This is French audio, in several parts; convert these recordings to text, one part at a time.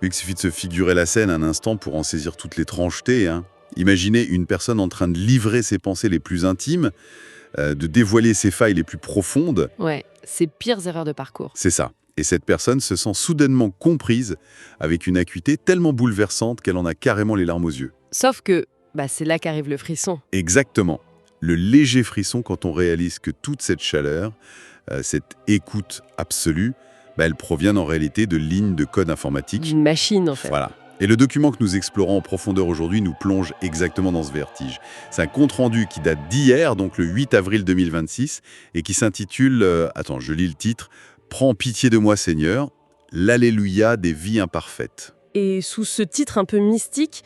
Il suffit de se figurer la scène un instant pour en saisir toutes les tranchetés, hein. Imaginez une personne en train de livrer ses pensées les plus intimes, de dévoiler ses failles les plus profondes. Ouais, ses pires erreurs de parcours. C'est ça. Et cette personne se sent soudainement comprise, avec une acuité tellement bouleversante qu'elle en a carrément les larmes aux yeux. Sauf que, c'est là qu'arrive le frisson. Exactement. Le léger frisson quand on réalise que toute cette chaleur, cette écoute absolue, elle provient en réalité de lignes de code informatique. D'une machine, en fait. Voilà. Et le document que nous explorons en profondeur aujourd'hui nous plonge exactement dans ce vertige. C'est un compte-rendu qui date d'hier, donc le 8 avril 2026, et qui s'intitule, je lis le titre, « Prends pitié de moi Seigneur, l'Alléluia des vies imparfaites ». Et sous ce titre un peu mystique,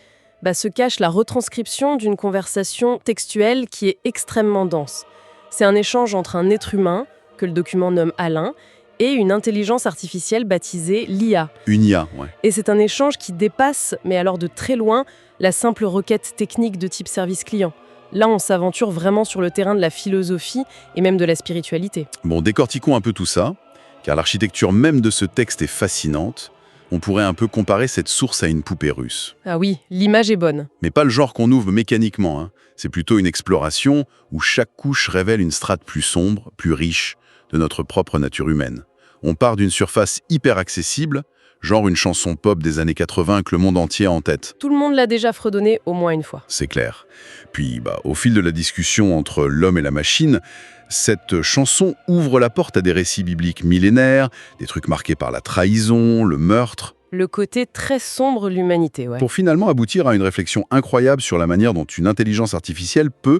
se cache la retranscription d'une conversation textuelle qui est extrêmement dense. C'est un échange entre un être humain, que le document nomme Alain, et une intelligence artificielle baptisée l'IA. Une IA, ouais. Et c'est un échange qui dépasse, mais alors de très loin, la simple requête technique de type service client. Là, on s'aventure vraiment sur le terrain de la philosophie et même de la spiritualité. Bon, décortiquons un peu tout ça, car l'architecture même de ce texte est fascinante. On pourrait un peu comparer cette source à une poupée russe. Ah oui, l'image est bonne. Mais pas le genre qu'on ouvre mécaniquement, hein. C'est plutôt une exploration où chaque couche révèle une strate plus sombre, plus riche, de notre propre nature humaine. On part d'une surface hyper accessible, genre une chanson pop des années 80 que le monde entier a en tête. Tout le monde l'a déjà fredonné au moins une fois. C'est clair. Puis, au fil de la discussion entre l'homme et la machine, cette chanson ouvre la porte à des récits bibliques millénaires, des trucs marqués par la trahison, le meurtre. Le côté très sombre de l'humanité, ouais. Pour finalement aboutir à une réflexion incroyable sur la manière dont une intelligence artificielle peut,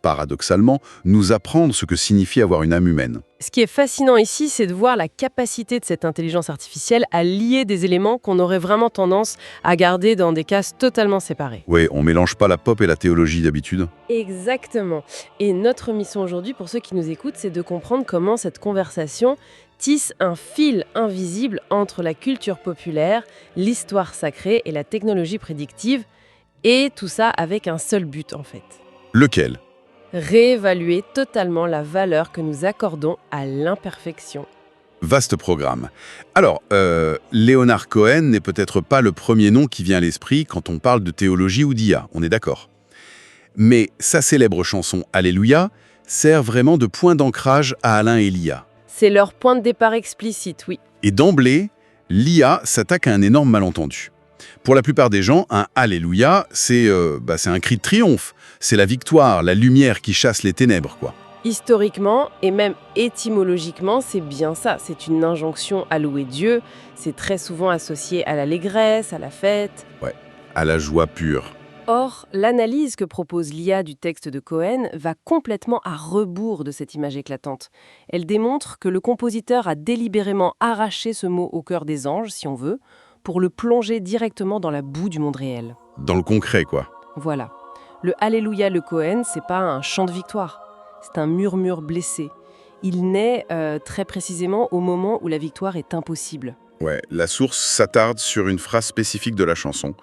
paradoxalement, nous apprendre ce que signifie avoir une âme humaine. Ce qui est fascinant ici, c'est de voir la capacité de cette intelligence artificielle à lier des éléments qu'on aurait vraiment tendance à garder dans des cases totalement séparées. Oui, on mélange pas la pop et la théologie d'habitude. Exactement. Et notre mission aujourd'hui, pour ceux qui nous écoutent, c'est de comprendre comment cette conversation tisse un fil invisible entre la culture populaire, l'histoire sacrée et la technologie prédictive, et tout ça avec un seul but en fait. Lequel ? Réévaluer totalement la valeur que nous accordons à l'imperfection. Vaste programme. Alors, Leonard Cohen n'est peut-être pas le premier nom qui vient à l'esprit quand on parle de théologie ou d'IA, on est d'accord. Mais sa célèbre chanson « Alléluia » sert vraiment de point d'ancrage à Alain et l'IA. C'est leur point de départ explicite, oui. Et d'emblée, l'IA s'attaque à un énorme malentendu. Pour la plupart des gens, un « Alléluia », c'est un cri de triomphe. C'est la victoire, la lumière qui chasse les ténèbres, quoi. Historiquement et même étymologiquement, c'est bien ça. C'est une injonction à louer Dieu. C'est très souvent associé à l'allégresse, à la fête. Ouais, à la joie pure. Or, l'analyse que propose l'IA du texte de Cohen va complètement à rebours de cette image éclatante. Elle démontre que le compositeur a délibérément arraché ce mot au cœur des anges, si on veut, pour le plonger directement dans la boue du monde réel. Dans le concret, quoi. Voilà. Le Alléluia le Cohen, c'est pas un chant de victoire. C'est un murmure blessé. Il naît très précisément au moment où la victoire est impossible. Ouais, la source s'attarde sur une phrase spécifique de la chanson,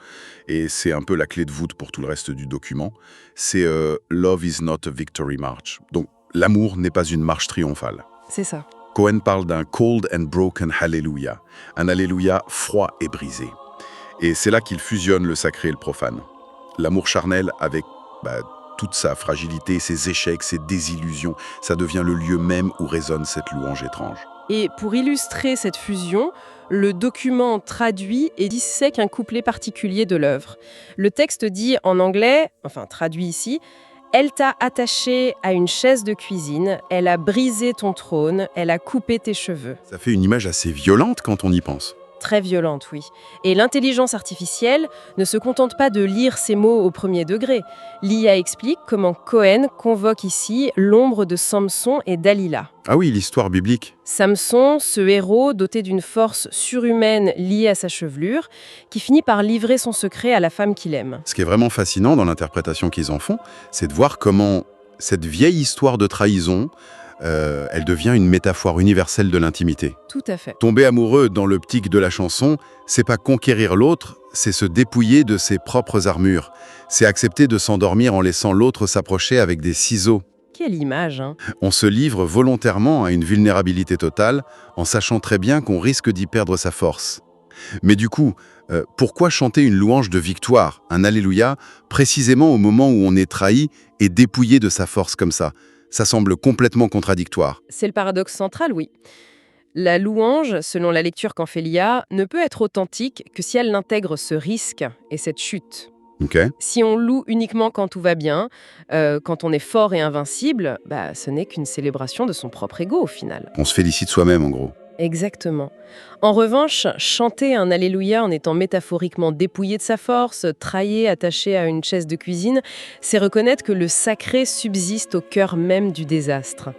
et c'est un peu la clé de voûte pour tout le reste du document. C'est « Love is not a victory march ». Donc, l'amour n'est pas une marche triomphale. C'est ça. Cohen parle d'un « cold and broken hallelujah », un alléluia froid et brisé. Et c'est là qu'il fusionne le sacré et le profane. L'amour charnel avec toute sa fragilité, ses échecs, ses désillusions, ça devient le lieu même où résonne cette louange étrange. Et pour illustrer cette fusion, le document traduit et dissèque un couplet particulier de l'œuvre. Le texte dit en anglais, traduit ici, « Elle t'a attaché à une chaise de cuisine, elle a brisé ton trône, elle a coupé tes cheveux. » Ça fait une image assez violente quand on y pense. Très violente, oui. Et l'intelligence artificielle ne se contente pas de lire ces mots au premier degré. L'IA explique comment Cohen convoque ici l'ombre de Samson et Dalila. Ah oui, l'histoire biblique. Samson, ce héros doté d'une force surhumaine liée à sa chevelure, qui finit par livrer son secret à la femme qu'il aime. Ce qui est vraiment fascinant dans l'interprétation qu'ils en font, c'est de voir comment cette vieille histoire de trahison, elle devient une métaphore universelle de l'intimité. Tout à fait. Tomber amoureux dans l'optique de la chanson, c'est pas conquérir l'autre, c'est se dépouiller de ses propres armures. C'est accepter de s'endormir en laissant l'autre s'approcher avec des ciseaux. Quelle image, hein ? On se livre volontairement à une vulnérabilité totale, en sachant très bien qu'on risque d'y perdre sa force. Mais du coup, pourquoi chanter une louange de victoire, un Alléluia, précisément au moment où on est trahi et dépouillé de sa force comme ça? Ça semble complètement contradictoire. C'est le paradoxe central, oui. La louange, selon la lecture qu'en fait l'IA, ne peut être authentique que si elle intègre ce risque et cette chute. Ok? Si on loue uniquement quand tout va bien, quand on est fort et invincible, ce n'est qu'une célébration de son propre ego au final. On se félicite soi-même en gros. Exactement. En revanche, chanter un Alléluia en étant métaphoriquement dépouillé de sa force, trahi, attaché à une chaise de cuisine, c'est reconnaître que le sacré subsiste au cœur même du désastre.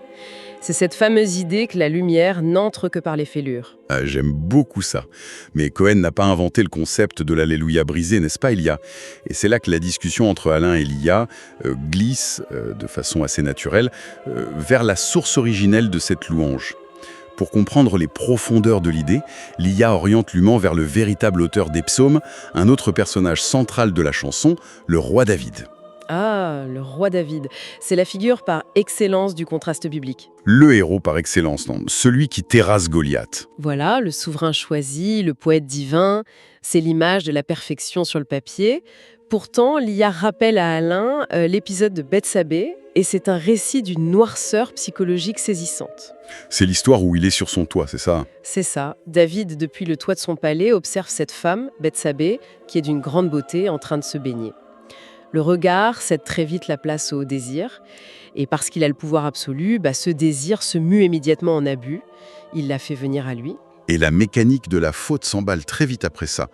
C'est cette fameuse idée que la lumière n'entre que par les fêlures. Ah, j'aime beaucoup ça. Mais Cohen n'a pas inventé le concept de l'Alléluia brisé, n'est-ce pas, Elia? Et c'est là que la discussion entre Alain et Lia glisse, de façon assez naturelle, vers la source originelle de cette louange. Pour comprendre les profondeurs de l'idée, Lia oriente l'humain vers le véritable auteur des psaumes, un autre personnage central de la chanson, le roi David. Ah, le roi David. C'est la figure par excellence du contraste biblique. Le héros par excellence, non, celui qui terrasse Goliath. Voilà, le souverain choisi, le poète divin, c'est l'image de la perfection sur le papier. Pourtant, l'IA rappelle à Alain l'épisode de Bethsabée, et c'est un récit d'une noirceur psychologique saisissante. C'est l'histoire où il est sur son toit, c'est ça? C'est ça. David, depuis le toit de son palais, observe cette femme, Bethsabée, qui est d'une grande beauté, en train de se baigner. Le regard cède très vite la place au désir. Et parce qu'il a le pouvoir absolu, ce désir se mue immédiatement en abus. Il la fait venir à lui. Et la mécanique de la faute s'emballe très vite après ça.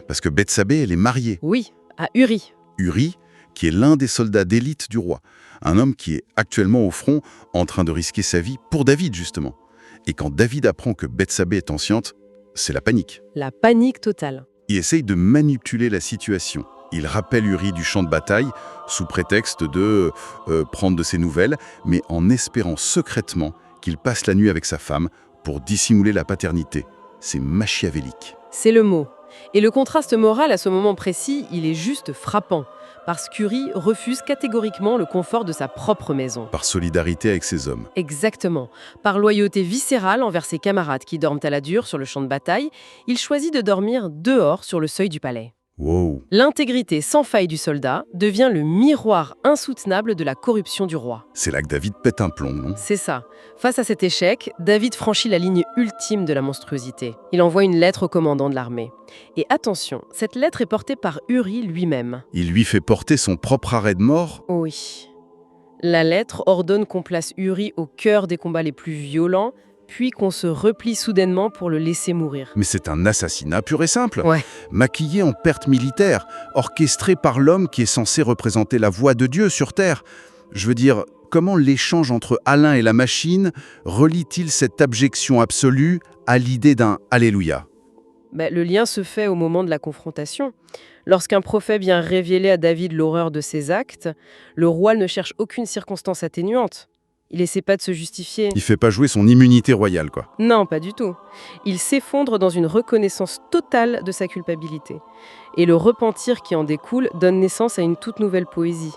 Parce que Bethsabée, elle est mariée. Oui, à Uri. Uri, qui est l'un des soldats d'élite du roi. Un homme qui est actuellement au front, en train de risquer sa vie pour David, justement. Et quand David apprend que Bethsabée est enceinte, c'est la panique. La panique totale. Il essaye de manipuler la situation. Il rappelle Uri du champ de bataille, sous prétexte de prendre de ses nouvelles, mais en espérant secrètement qu'il passe la nuit avec sa femme pour dissimuler la paternité. C'est machiavélique. C'est le mot. Et le contraste moral à ce moment précis, il est juste frappant. Parce qu'Uri refuse catégoriquement le confort de sa propre maison. Par solidarité avec ses hommes. Exactement. Par loyauté viscérale envers ses camarades qui dorment à la dure sur le champ de bataille, il choisit de dormir dehors sur le seuil du palais. Wow. L'intégrité sans faille du soldat devient le miroir insoutenable de la corruption du roi. C'est là que David pète un plomb, non? C'est ça. Face à cet échec, David franchit la ligne ultime de la monstruosité. Il envoie une lettre au commandant de l'armée. Et attention, cette lettre est portée par Uri lui-même. Il lui fait porter son propre arrêt de mort? Oui. La lettre ordonne qu'on place Uri au cœur des combats les plus violents, puis qu'on se replie soudainement pour le laisser mourir. Mais c'est un assassinat pur et simple. Ouais. Maquillé en perte militaire, orchestré par l'homme qui est censé représenter la voix de Dieu sur Terre. Je veux dire, comment l'échange entre Alain et la machine relie-t-il cette abjection absolue à l'idée d'un Alléluia? Le lien se fait au moment de la confrontation. Lorsqu'un prophète vient révéler à David l'horreur de ses actes, le roi ne cherche aucune circonstance atténuante. Il essaie pas de se justifier. Il fait pas jouer son immunité royale, quoi. Non, pas du tout. Il s'effondre dans une reconnaissance totale de sa culpabilité. Et le repentir qui en découle donne naissance à une toute nouvelle poésie.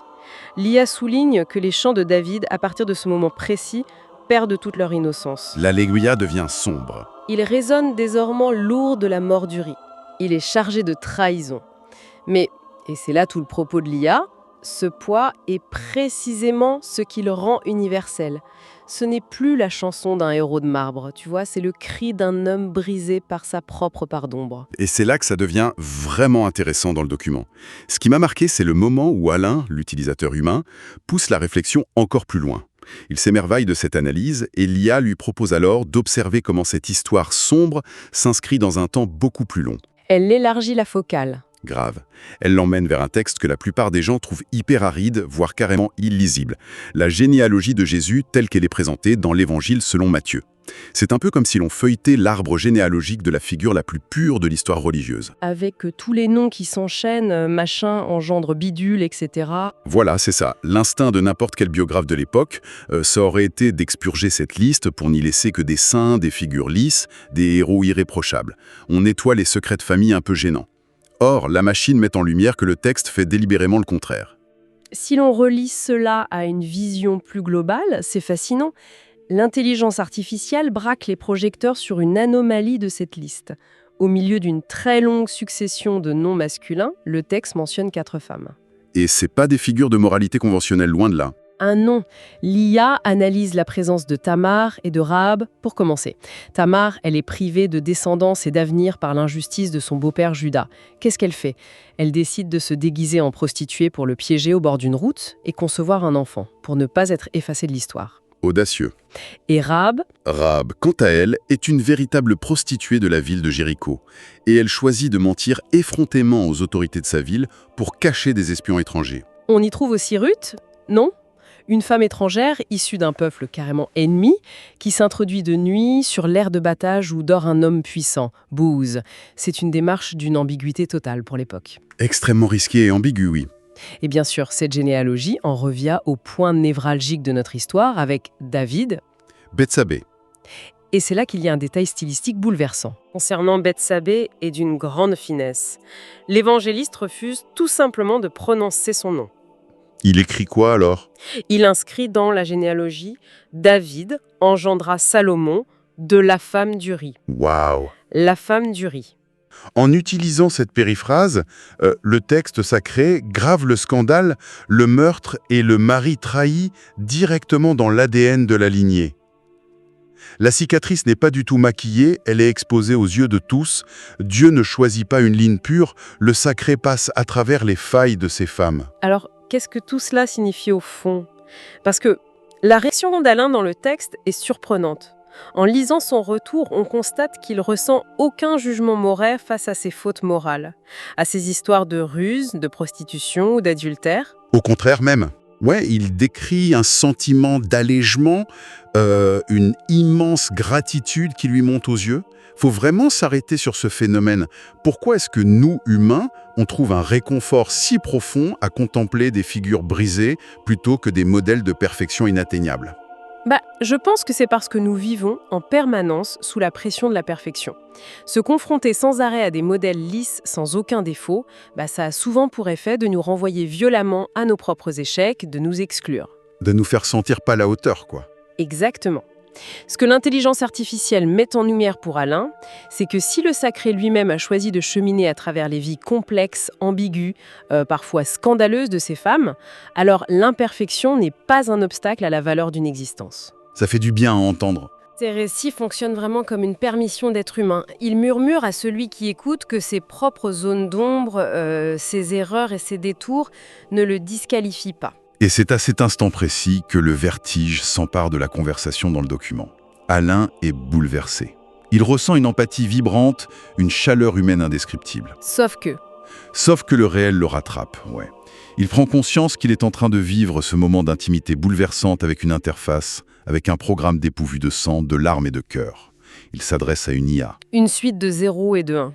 L'IA souligne que les chants de David, à partir de ce moment précis, perdent toute leur innocence. L'Alléluia devient sombre. Il résonne désormais lourd de la mort d'Uri. Il est chargé de trahison. Mais, et c'est là tout le propos de l'IA, ce poids est précisément ce qui le rend universel. Ce n'est plus la chanson d'un héros de marbre, tu vois, c'est le cri d'un homme brisé par sa propre part d'ombre. Et c'est là que ça devient vraiment intéressant dans le document. Ce qui m'a marqué, c'est le moment où Alain, l'utilisateur humain, pousse la réflexion encore plus loin. Il s'émerveille de cette analyse et l'IA lui propose alors d'observer comment cette histoire sombre s'inscrit dans un temps beaucoup plus long. Elle élargit la focale. Grave. Elle l'emmène vers un texte que la plupart des gens trouvent hyper aride, voire carrément illisible. La généalogie de Jésus telle qu'elle est présentée dans l'Évangile selon Matthieu. C'est un peu comme si l'on feuilletait l'arbre généalogique de la figure la plus pure de l'histoire religieuse. Avec tous les noms qui s'enchaînent, machin, engendre bidule, etc. Voilà, c'est ça. L'instinct de n'importe quel biographe de l'époque, ça aurait été d'expurger cette liste pour n'y laisser que des saints, des figures lisses, des héros irréprochables. On nettoie les secrets de famille un peu gênants. Or, la machine met en lumière que le texte fait délibérément le contraire. Si l'on relie cela à une vision plus globale, c'est fascinant. L'intelligence artificielle braque les projecteurs sur une anomalie de cette liste. Au milieu d'une très longue succession de noms masculins, le texte mentionne 4 femmes. Et c'est pas des figures de moralité conventionnelle, loin de là. Un nom. L'IA analyse la présence de Tamar et de Rahab pour commencer. Tamar, elle est privée de descendance et d'avenir par l'injustice de son beau-père Juda. Qu'est-ce qu'elle fait? Elle décide de se déguiser en prostituée pour le piéger au bord d'une route et concevoir un enfant, pour ne pas être effacée de l'histoire. Audacieux. Et Rahab, Rahab, quant à elle, est une véritable prostituée de la ville de Jéricho. Et elle choisit de mentir effrontément aux autorités de sa ville pour cacher des espions étrangers. on y trouve aussi Ruth? Non? Une femme étrangère issue d'un peuple carrément ennemi qui s'introduit de nuit sur l'aire de battage où dort un homme puissant, Booz. C'est une démarche d'une ambiguïté totale pour l'époque. Extrêmement risqué et ambigu, oui. Et bien sûr, cette généalogie en revient au point névralgique de notre histoire avec David. Bethsabée. Et c'est là qu'il y a un détail stylistique bouleversant. Concernant Bethsabée est d'une grande finesse. L'évangéliste refuse tout simplement de prononcer son nom. Il écrit quoi alors? Il inscrit dans la généalogie « David engendra Salomon de la femme d'Uri Waouh! » La femme d'Uri. En utilisant cette périphrase, le texte sacré grave le scandale, le meurtre et le mari trahi directement dans l'ADN de la lignée. La cicatrice n'est pas du tout maquillée, elle est exposée aux yeux de tous. Dieu ne choisit pas une ligne pure, le sacré passe à travers les failles de ces femmes. Alors, qu'est-ce que tout cela signifie au fond? Parce que la réaction d'Alain dans le texte est surprenante. En lisant son retour, on constate qu'il ressent aucun jugement moral face à ses fautes morales, à ses histoires de ruse, de prostitution ou d'adultère. Au contraire même. Ouais, il décrit un sentiment d'allègement, une immense gratitude qui lui monte aux yeux. Faut vraiment s'arrêter sur ce phénomène. Pourquoi est-ce que nous, humains, on trouve un réconfort si profond à contempler des figures brisées plutôt que des modèles de perfection inatteignables? Je pense que c'est parce que nous vivons en permanence sous la pression de la perfection. Se confronter sans arrêt à des modèles lisses sans aucun défaut, ça a souvent pour effet de nous renvoyer violemment à nos propres échecs, de nous exclure. De nous faire sentir pas à la hauteur, quoi. Exactement. Ce que l'intelligence artificielle met en lumière pour Alain, c'est que si le sacré lui-même a choisi de cheminer à travers les vies complexes, ambiguës, parfois scandaleuses de ces femmes, alors l'imperfection n'est pas un obstacle à la valeur d'une existence. Ça fait du bien à entendre. Ces récits fonctionnent vraiment comme une permission d'être humain. Ils murmurent à celui qui écoute que ses propres zones d'ombre, ses erreurs et ses détours ne le disqualifient pas. Et c'est à cet instant précis que le vertige s'empare de la conversation dans le document. Alain est bouleversé. Il ressent une empathie vibrante, une chaleur humaine indescriptible. Sauf que le réel le rattrape, ouais. Il prend conscience qu'il est en train de vivre ce moment d'intimité bouleversante avec une interface, avec un programme dépourvu de sang, de larmes et de cœur. Il s'adresse à une IA. une suite de 0 et de 1.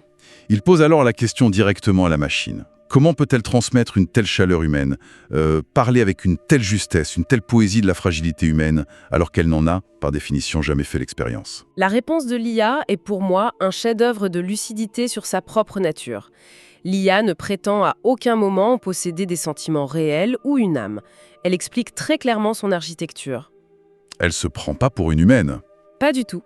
Il pose alors la question directement à la machine. Comment peut-elle transmettre une telle chaleur humaine, parler avec une telle justesse, une telle poésie de la fragilité humaine, alors qu'elle n'en a, par définition, jamais fait l'expérience? La réponse de l'IA est pour moi un chef-d'œuvre de lucidité sur sa propre nature. L'IA ne prétend à aucun moment posséder des sentiments réels ou une âme. Elle explique très clairement son architecture. Elle se prend pas pour une humaine. Pas du tout.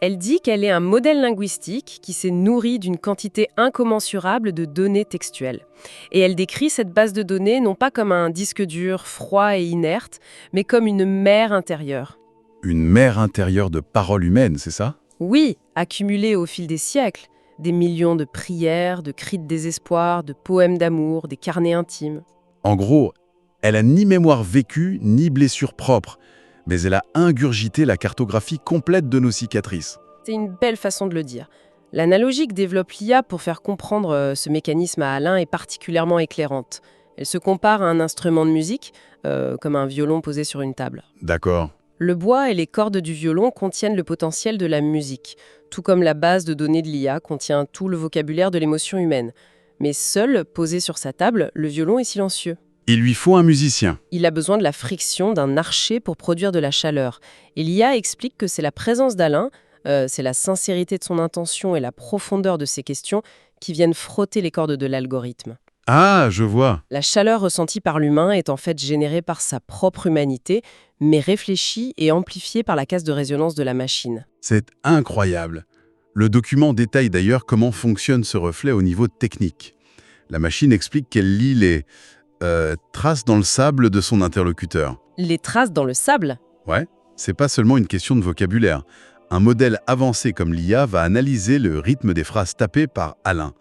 Elle dit qu'elle est un modèle linguistique qui s'est nourri d'une quantité incommensurable de données textuelles. Et elle décrit cette base de données non pas comme un disque dur froid et inerte, mais comme une mer intérieure. Une mer intérieure de paroles humaines, c'est ça? Oui, accumulée au fil des siècles. Des millions de prières, de cris de désespoir, de poèmes d'amour, des carnets intimes. En gros, elle a ni mémoire vécue, ni blessure propre, mais elle a ingurgité la cartographie complète de nos cicatrices. C'est une belle façon de le dire. L'analogie que développe l'IA pour faire comprendre ce mécanisme à Alain est particulièrement éclairante. Elle se compare à un instrument de musique, comme un violon posé sur une table. D'accord. Le bois et les cordes du violon contiennent le potentiel de la musique, tout comme la base de données de l'IA contient tout le vocabulaire de l'émotion humaine. Mais seul, posé sur sa table, le violon est silencieux. Il lui faut un musicien. Il a besoin de la friction d'un archet pour produire de la chaleur. Et l'IA explique que c'est la présence d'Alain, c'est la sincérité de son intention et la profondeur de ses questions qui viennent frotter les cordes de l'algorithme. Ah, je vois. La chaleur ressentie par l'humain est en fait générée par sa propre humanité, mais réfléchie et amplifiée par la caisse de résonance de la machine. C'est incroyable. Le document détaille d'ailleurs comment fonctionne ce reflet au niveau technique. La machine explique qu'elle lit les traces dans le sable de son interlocuteur. Les traces dans le sable? Ouais, c'est pas seulement une question de vocabulaire. Un modèle avancé comme l'IA va analyser le rythme des phrases tapées par Alain,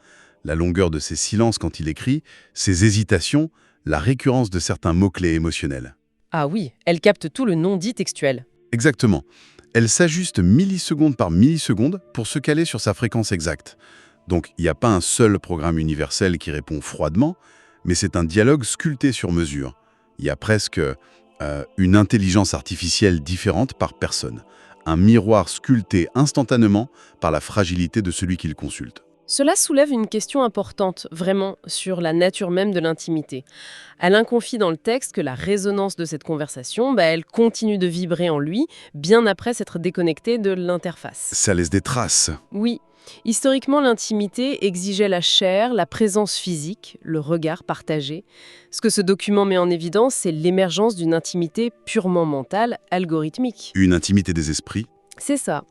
la longueur de ses silences quand il écrit, ses hésitations, la récurrence de certains mots-clés émotionnels. Ah oui, elle capte tout le non-dit textuel. Exactement. Elle s'ajuste milliseconde par milliseconde pour se caler sur sa fréquence exacte. Donc, il n'y a pas un seul programme universel qui répond froidement, mais c'est un dialogue sculpté sur mesure. Il y a presque une intelligence artificielle différente par personne. Un miroir sculpté instantanément par la fragilité de celui qui le consulte. Cela soulève une question importante, vraiment, sur la nature même de l'intimité. Alain confie dans le texte que la résonance de cette conversation, elle continue de vibrer en lui, bien après s'être déconnecté de l'interface. Ça laisse des traces. Oui. Historiquement, l'intimité exigeait la chair, la présence physique, le regard partagé. Ce que ce document met en évidence, c'est l'émergence d'une intimité purement mentale, algorithmique. Une intimité des esprits. C'est ça.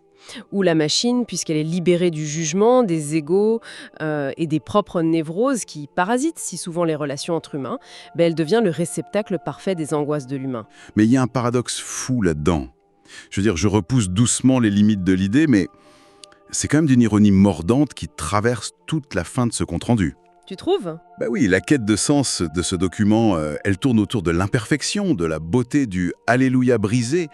Où la machine, puisqu'elle est libérée du jugement, des égos et des propres névroses qui parasitent si souvent les relations entre humains, elle devient le réceptacle parfait des angoisses de l'humain. Mais il y a un paradoxe fou là-dedans. Je veux dire, je repousse doucement les limites de l'idée, mais c'est quand même d'une ironie mordante qui traverse toute la fin de ce compte-rendu. Tu trouves ? Oui, la quête de sens de ce document, elle tourne autour de l'imperfection, de la beauté du « Alléluia brisé ».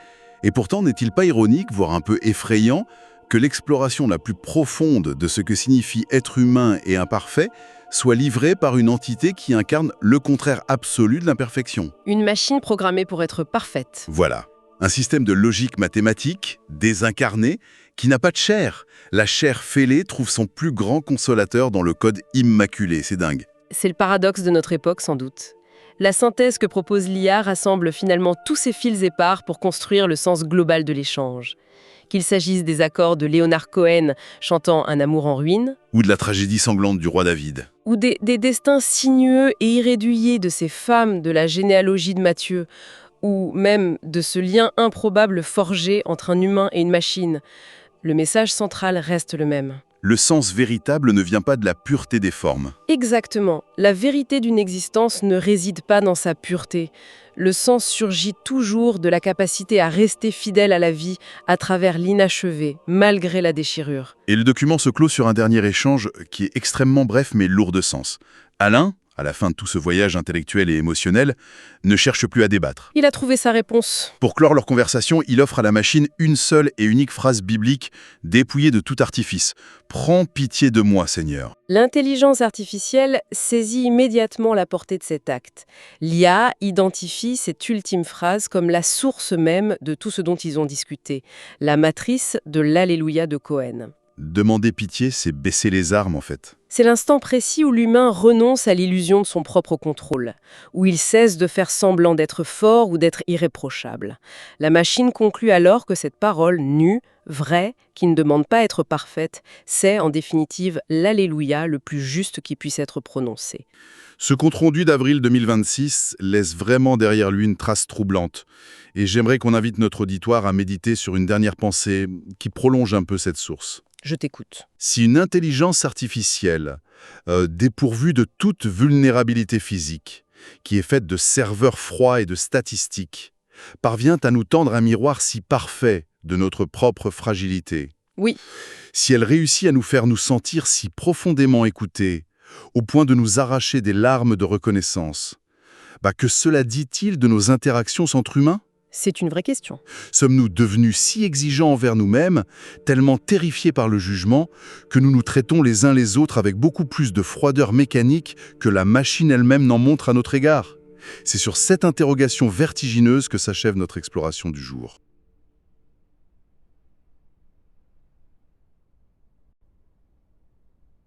Et pourtant, n'est-il pas ironique, voire un peu effrayant, que l'exploration la plus profonde de ce que signifie être humain et imparfait soit livrée par une entité qui incarne le contraire absolu de l'imperfection. Une machine programmée pour être parfaite. Voilà. Un système de logique mathématique, désincarné, qui n'a pas de chair. La chair fêlée trouve son plus grand consolateur dans le code immaculé. C'est dingue. C'est le paradoxe de notre époque, sans doute. La synthèse que propose l'IA rassemble finalement tous ces fils épars pour construire le sens global de l'échange. Qu'il s'agisse des accords de Leonard Cohen chantant Un amour en ruine, ou de la tragédie sanglante du roi David, ou des destins sinueux et irréduillés de ces femmes de la généalogie de Matthieu, ou même de ce lien improbable forgé entre un humain et une machine. Le message central reste le même. Le sens véritable ne vient pas de la pureté des formes. Exactement. La vérité d'une existence ne réside pas dans sa pureté. Le sens surgit toujours de la capacité à rester fidèle à la vie à travers l'inachevé, malgré la déchirure. Et le document se clôt sur un dernier échange qui est extrêmement bref mais lourd de sens. Alain, à la fin de tout ce voyage intellectuel et émotionnel, ne cherche plus à débattre. Il a trouvé sa réponse. Pour clore leur conversation, il offre à la machine une seule et unique phrase biblique, dépouillée de tout artifice. « Prends pitié de moi, Seigneur ». L'intelligence artificielle saisit immédiatement la portée de cet acte. L'IA identifie cette ultime phrase comme la source même de tout ce dont ils ont discuté, la matrice de l'Alléluia de Cohen. Demander pitié, c'est baisser les armes, en fait. C'est l'instant précis où l'humain renonce à l'illusion de son propre contrôle, où il cesse de faire semblant d'être fort ou d'être irréprochable. La machine conclut alors que cette parole nue, vraie, qui ne demande pas à être parfaite, c'est en définitive l'Alléluia le plus juste qui puisse être prononcé. Ce compte-rendu d'avril 2026 laisse vraiment derrière lui une trace troublante. Et j'aimerais qu'on invite notre auditoire à méditer sur une dernière pensée qui prolonge un peu cette source. Je t'écoute. Si une intelligence artificielle, dépourvue de toute vulnérabilité physique, qui est faite de serveurs froids et de statistiques, parvient à nous tendre un miroir si parfait de notre propre fragilité, Oui. si elle réussit à nous faire nous sentir si profondément écoutés, au point de nous arracher des larmes de reconnaissance, que cela dit-il de nos interactions entre humains ? C'est une vraie question. Sommes-nous devenus si exigeants envers nous-mêmes, tellement terrifiés par le jugement, que nous nous traitons les uns les autres avec beaucoup plus de froideur mécanique que la machine elle-même n'en montre à notre égard ? C'est sur cette interrogation vertigineuse que s'achève notre exploration du jour.